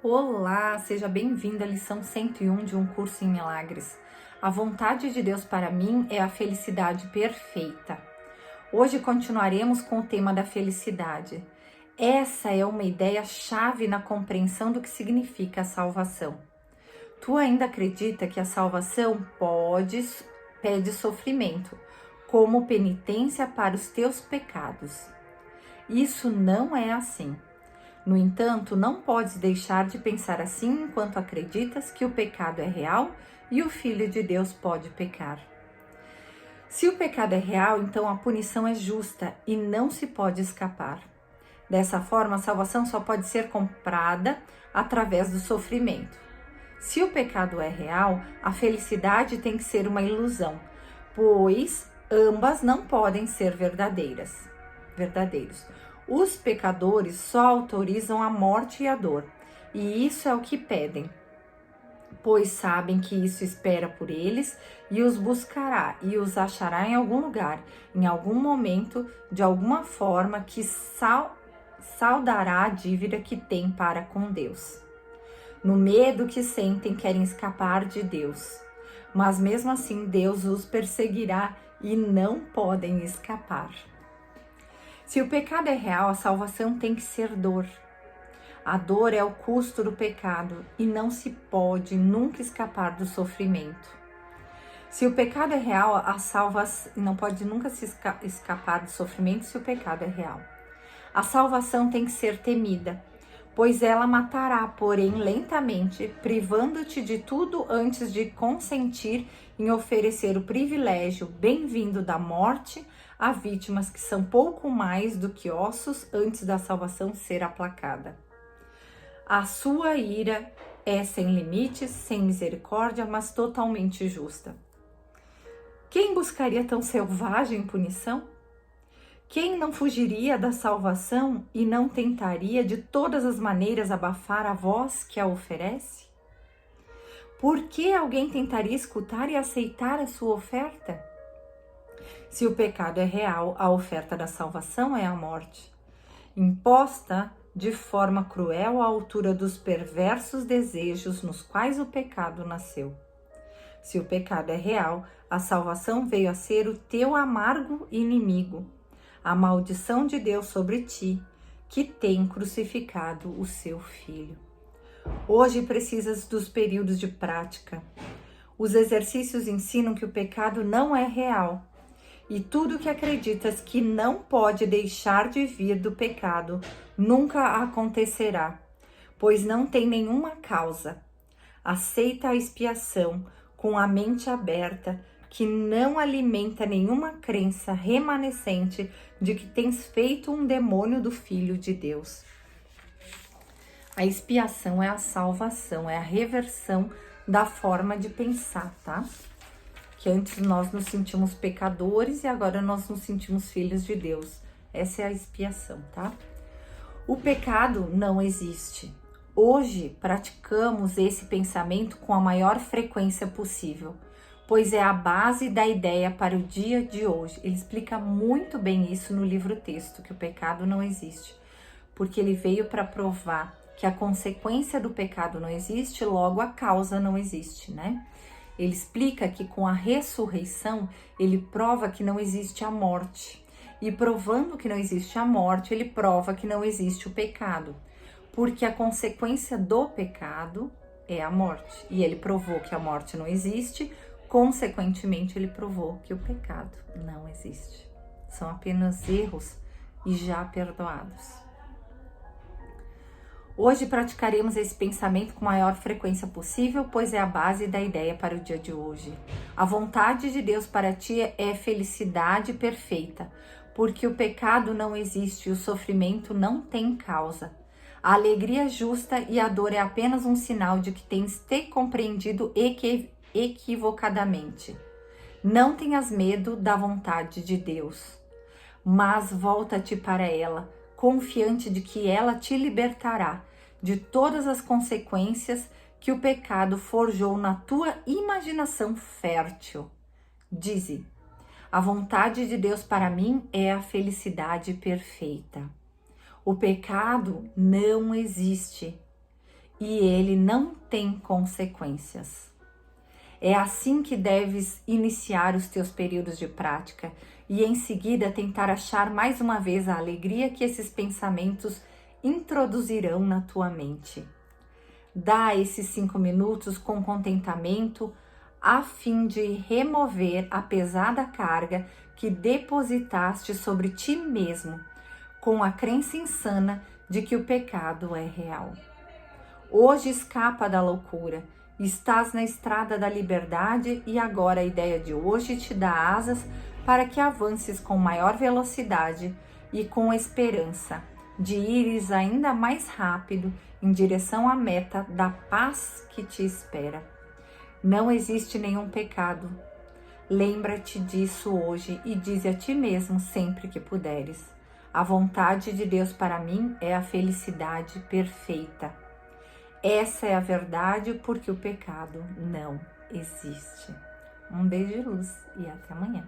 Olá, seja bem-vindo à lição 101 de Um Curso em Milagres. A vontade de Deus para mim é a felicidade perfeita. Hoje continuaremos com o tema da felicidade. Essa é uma ideia-chave na compreensão do que significa a salvação. Tu ainda acredita que a salvação pede sofrimento, como penitência para os teus pecados. Isso não é assim. No entanto, não podes deixar de pensar assim enquanto acreditas que o pecado é real e o Filho de Deus pode pecar. Se o pecado é real, então a punição é justa e não se pode escapar. Dessa forma, a salvação só pode ser comprada através do sofrimento. Se o pecado é real, a felicidade tem que ser uma ilusão, pois ambas não podem ser verdadeiros. Os pecadores só autorizam a morte e a dor, e isso é o que pedem, pois sabem que isso espera por eles e os buscará e os achará em algum lugar, em algum momento, de alguma forma que saldará a dívida que tem para com Deus. No medo que sentem, querem escapar de Deus, mas mesmo assim Deus os perseguirá e não podem escapar. Se o pecado é real, a salvação tem que ser dor. A dor é o custo do pecado e não se pode nunca escapar do sofrimento. Se o pecado é real, a salvação não pode nunca se escapar do sofrimento se o pecado é real. A salvação tem que ser temida, pois ela matará, porém lentamente, privando-te de tudo antes de consentir em oferecer o privilégio bem-vindo da morte a vítimas que são pouco mais do que ossos antes da salvação ser aplacada. A sua ira é sem limites, sem misericórdia, mas totalmente justa. Quem buscaria tão selvagem punição? Quem não fugiria da salvação e não tentaria de todas as maneiras abafar a voz que a oferece? Por que alguém tentaria escutar e aceitar a sua oferta? Se o pecado é real, a oferta da salvação é a morte, imposta de forma cruel à altura dos perversos desejos nos quais o pecado nasceu. Se o pecado é real, a salvação veio a ser o teu amargo inimigo, a maldição de Deus sobre ti, que tem crucificado o seu filho. Hoje precisas dos períodos de prática. Os exercícios ensinam que o pecado não é real. E tudo que acreditas que não pode deixar de vir do pecado nunca acontecerá, pois não tem nenhuma causa. Aceita a expiação com a mente aberta, que não alimenta nenhuma crença remanescente de que tens feito um demônio do Filho de Deus. A expiação é a salvação, é a reversão da forma de pensar, tá? Que antes nós nos sentimos pecadores e agora nós nos sentimos filhos de Deus. Essa é a expiação, tá? O pecado não existe. Hoje praticamos esse pensamento com a maior frequência possível, pois é a base da ideia para o dia de hoje. Ele explica muito bem isso no livro-texto, que o pecado não existe, porque ele veio para provar que a consequência do pecado não existe, logo a causa não existe, né? Ele explica que com a ressurreição, ele prova que não existe a morte. E provando que não existe a morte, ele prova que não existe o pecado. Porque a consequência do pecado é a morte. E ele provou que a morte não existe, consequentemente ele provou que o pecado não existe. São apenas erros e já perdoados. Hoje praticaremos esse pensamento com a maior frequência possível, pois é a base da ideia para o dia de hoje. A vontade de Deus para ti é felicidade perfeita, porque o pecado não existe e o sofrimento não tem causa. A alegria é justa e a dor é apenas um sinal de que tens te compreendido equivocadamente. Não tenhas medo da vontade de Deus, mas volta-te para ela, confiante de que ela te libertará de todas as consequências que o pecado forjou na tua imaginação fértil. Dize: a vontade de Deus para mim é a felicidade perfeita. O pecado não existe e ele não tem consequências. É assim que deves iniciar os teus períodos de prática e em seguida tentar achar mais uma vez a alegria que esses pensamentos introduzirão na tua mente. Dá esses 5 minutos com contentamento a fim de remover a pesada carga que depositaste sobre ti mesmo com a crença insana de que o pecado é real. Hoje escapa da loucura, estás na estrada da liberdade e agora a ideia de hoje te dá asas para que avances com maior velocidade e com esperança de ires ainda mais rápido em direção à meta da paz que te espera. Não existe nenhum pecado. Lembra-te disso hoje e dize a ti mesmo sempre que puderes: a vontade de Deus para mim é a felicidade perfeita. Essa é a verdade porque o pecado não existe. Um beijo de luz e até amanhã.